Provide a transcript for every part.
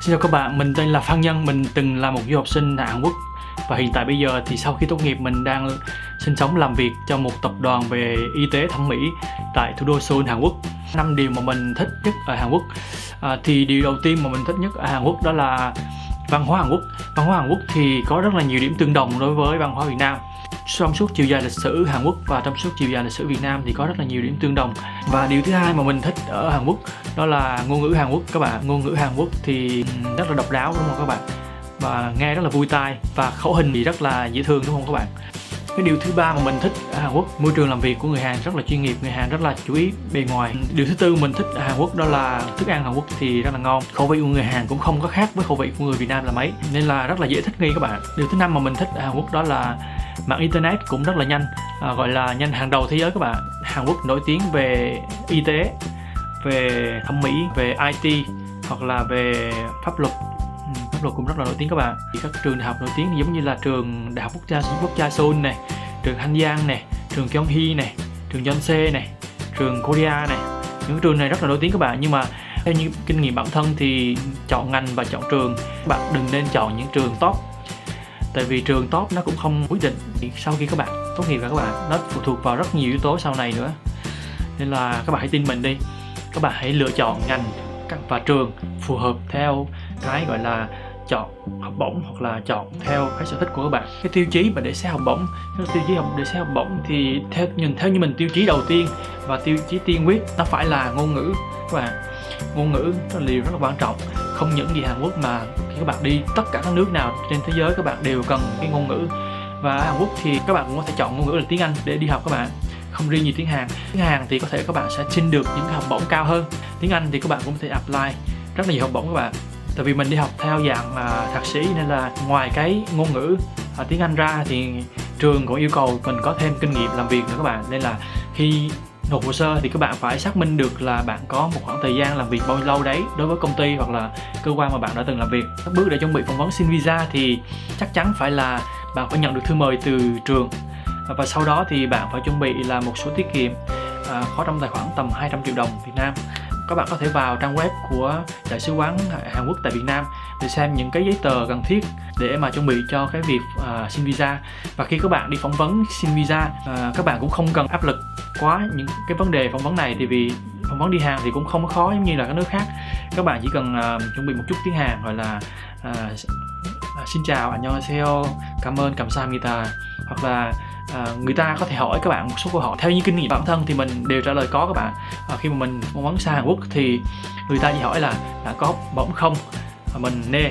Xin chào các bạn, mình tên là Phan Nhân, mình từng là một du học sinh tại Hàn Quốc và hiện tại bây giờ thì sau khi tốt nghiệp mình đang sinh sống làm việc cho một tập đoàn về y tế thẩm mỹ tại thủ đô Seoul, Hàn Quốc. 5 điều mà mình thích nhất ở Hàn Quốc. Thì điều đầu tiên mà mình thích nhất ở Hàn Quốc đó là văn hóa Hàn Quốc. Văn hóa Hàn Quốc thì có rất là nhiều điểm tương đồng đối với văn hóa Việt Nam. Trong suốt chiều dài lịch sử Hàn Quốc và trong suốt chiều dài lịch sử Việt Nam thì có rất là nhiều điểm tương đồng. Và điều thứ hai mà mình thích ở Hàn Quốc đó là ngôn ngữ Hàn Quốc các bạn. Ngôn ngữ Hàn Quốc thì rất là độc đáo đúng không các bạn? Và nghe rất là vui tai và khẩu hình thì rất là dễ thương đúng không các bạn? Cái điều thứ ba mà mình thích ở Hàn Quốc, môi trường làm việc của người Hàn rất là chuyên nghiệp, người Hàn rất là chú ý bề ngoài. Điều thứ tư mình thích ở Hàn Quốc đó là thức ăn Hàn Quốc thì rất là ngon. Khẩu vị của người Hàn cũng không có khác với khẩu vị của người Việt Nam là mấy, nên là rất là dễ thích nghi các bạn. Điều thứ năm mà mình thích ở Hàn Quốc đó là mạng internet cũng rất là nhanh, gọi là nhanh hàng đầu thế giới các bạn. Hàn Quốc nổi tiếng về y tế, về thẩm mỹ, về IT hoặc là về pháp luật. Pháp luật cũng rất là nổi tiếng các bạn. Thì các trường đại học nổi tiếng giống như là trường Đại học Quốc gia Seoul này, trường Hanyang này, trường Kyunghee này, trường Yonsei này, trường Korea này. Những trường này rất là nổi tiếng các bạn, nhưng mà theo như kinh nghiệm bản thân thì chọn ngành và chọn trường, các bạn đừng nên chọn những trường top. Tại vì trường top nó cũng không quyết định sau khi các bạn tốt nghiệp các bạn, nó phụ thuộc vào rất nhiều yếu tố sau này nữa. Nên là các bạn hãy tin mình đi, các bạn hãy lựa chọn ngành và trường phù hợp theo cái gọi là chọn học bổng hoặc là chọn theo cái sở thích của các bạn. Cái tiêu chí mà để xét học bổng, để xét học bổng thì theo như mình, tiêu chí đầu tiên và tiêu chí tiên quyết nó phải là ngôn ngữ các bạn. Ngôn ngữ là điều rất là quan trọng. Không những gì Hàn Quốc mà khi các bạn đi tất cả các nước nào trên thế giới các bạn đều cần cái ngôn ngữ. Và ở Hàn Quốc thì các bạn cũng có thể chọn ngôn ngữ là tiếng Anh để đi học các bạn. Không riêng gì tiếng Hàn. Tiếng Hàn thì có thể các bạn sẽ xin được những cái học bổng cao hơn. Tiếng Anh thì các bạn cũng có thể apply rất là nhiều học bổng các bạn. Tại vì mình đi học theo dạng thạc sĩ nên là ngoài cái ngôn ngữ tiếng Anh ra thì trường cũng yêu cầu mình có thêm kinh nghiệm làm việc nữa các bạn. Nên là khi nộp hồ sơ thì các bạn phải xác minh được là bạn có một khoảng thời gian làm việc bao nhiêu lâu đấy đối với công ty hoặc là cơ quan mà bạn đã từng làm việc. Các bước để chuẩn bị phỏng vấn xin visa thì chắc chắn phải là bạn phải nhận được thư mời từ trường, và sau đó thì bạn phải chuẩn bị là một số tiết kiệm có trong tài khoản tầm 200 triệu đồng Việt Nam. Các bạn có thể vào trang web của Đại sứ quán Hàn Quốc tại Việt Nam để xem những cái giấy tờ cần thiết để mà chuẩn bị cho cái việc xin visa. Và khi các bạn đi phỏng vấn xin visa, các bạn cũng không cần áp lực quá những cái vấn đề phỏng vấn này, thì vì phỏng vấn đi Hàn thì cũng không có khó giống như là các nước khác. Các bạn chỉ cần chuẩn bị một chút tiếng Hàn, gọi là xin chào, 안녕하세요, cảm ơn, 감사합니다, hoặc là người ta có thể hỏi các bạn một số câu hỏi. Theo như kinh nghiệm bản thân thì mình đều trả lời có các bạn. Khi mà mình phỏng vấn sang Hàn Quốc thì người ta chỉ hỏi là đã có bổng không, mình nê,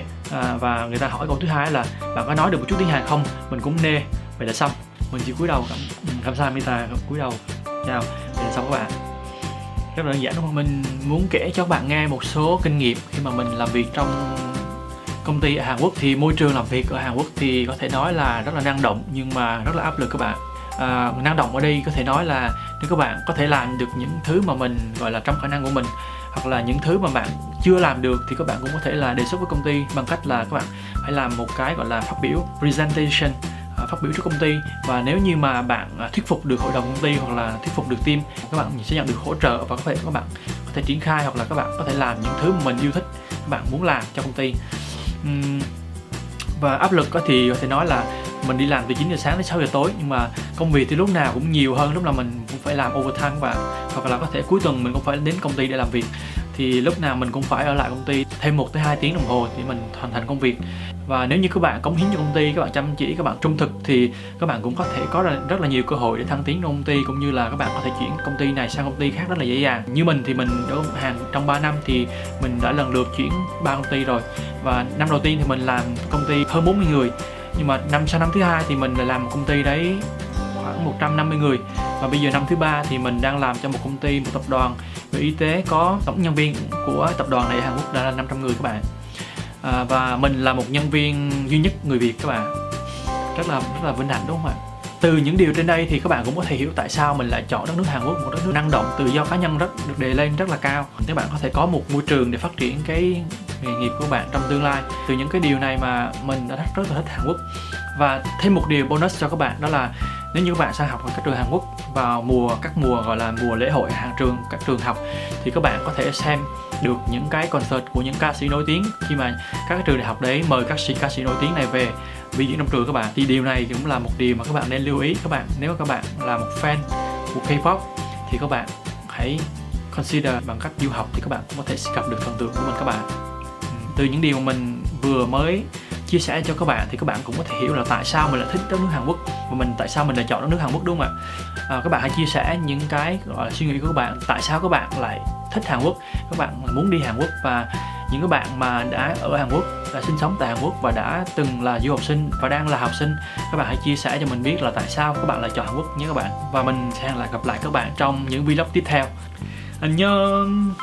và người ta hỏi câu thứ hai là bạn có nói được một chút tiếng Hàn không, mình cũng nê. Vậy là xong, mình chỉ cúi đầu 감사합니다, cúi đầu chào, vậy là xong các bạn. Rất là đơn giản đúng không? Mình muốn kể cho các bạn nghe một số kinh nghiệm khi mà mình làm việc trong công ty ở Hàn Quốc. Thì môi trường làm việc ở Hàn Quốc thì có thể nói là rất là năng động nhưng mà rất là áp lực các bạn. Năng động ở đây có thể nói là nếu các bạn có thể làm được những thứ mà mình gọi là trong khả năng của mình, hoặc là những thứ mà bạn chưa làm được thì các bạn cũng có thể là đề xuất với công ty bằng cách là các bạn phải làm một cái gọi là phát biểu presentation, phát biểu trước công ty. Và nếu như mà bạn thuyết phục được hội đồng công ty hoặc là thuyết phục được team, các bạn sẽ nhận được hỗ trợ và các bạn có thể triển khai hoặc là các bạn có thể làm những thứ mà mình yêu thích, các bạn muốn làm cho công ty. Và áp lực thì có thể nói là mình đi làm từ 9 giờ sáng đến 6 giờ tối, nhưng mà công việc thì lúc nào cũng nhiều hơn, lúc nào mình cũng phải làm overtime các bạn, hoặc là có thể cuối tuần mình cũng phải đến công ty để làm việc. Thì lúc nào mình cũng phải ở lại công ty thêm 1 tới 2 tiếng đồng hồ để mình hoàn thành công việc. Và nếu như các bạn cống hiến cho công ty, các bạn chăm chỉ, các bạn trung thực thì các bạn cũng có thể có rất là nhiều cơ hội để thăng tiến trong công ty, cũng như là các bạn có thể chuyển công ty này sang công ty khác rất là dễ dàng. Như mình thì mình ở Hàn trong 3 năm thì mình đã lần lượt chuyển 3 công ty rồi. Và năm đầu tiên thì mình làm công ty hơn 40 người, nhưng mà sang năm thứ hai thì mình lại làm một công ty đấy khoảng 150 người. Và bây giờ năm thứ 3 thì mình đang làm cho một công ty, một tập đoàn về y tế, có tổng nhân viên của tập đoàn này ở Hàn Quốc đã là 500 người các bạn. Và mình là một nhân viên duy nhất người Việt các bạn. Rất là vinh hạnh đúng không ạ? Từ những điều trên đây thì các bạn cũng có thể hiểu tại sao mình lại chọn đất nước Hàn Quốc, một đất nước năng động, tự do cá nhân được đề lên rất là cao. Các bạn có thể có một môi trường để phát triển cái nghề nghiệp của bạn trong tương lai. Từ những cái điều này mà mình đã rất là thích Hàn Quốc. Và thêm một điều bonus cho các bạn đó là Nếu như các bạn sang học ở các trường Hàn Quốc vào các mùa gọi là mùa lễ hội các trường học, thì các bạn có thể xem được những cái concert của những ca sĩ nổi tiếng khi mà các trường đại học đấy mời các ca sĩ nổi tiếng này về biểu diễn trong trường các bạn. Thì điều này cũng là một điều mà các bạn nên lưu ý. Các bạn nếu các bạn là một fan của K-pop thì các bạn hãy consider bằng cách du học, thì các bạn cũng có thể gặp được thần tượng của mình các bạn. Từ những điều mà mình vừa mới chia sẻ cho các bạn thì các bạn cũng có thể hiểu là tại sao mình lại thích đất nước Hàn Quốc và tại sao mình lại chọn đất nước Hàn Quốc, đúng không ạ? Các bạn hãy chia sẻ những cái gọi là suy nghĩ của các bạn, tại sao các bạn lại thích Hàn Quốc, các bạn muốn đi Hàn Quốc, và những cái bạn mà đã ở Hàn Quốc, đã sinh sống tại Hàn Quốc và đã từng là du học sinh và đang là học sinh, các bạn hãy chia sẻ cho mình biết là tại sao các bạn lại chọn Hàn Quốc nhé các bạn. Và mình sẽ lại gặp lại các bạn trong những vlog tiếp theo. Anh nhân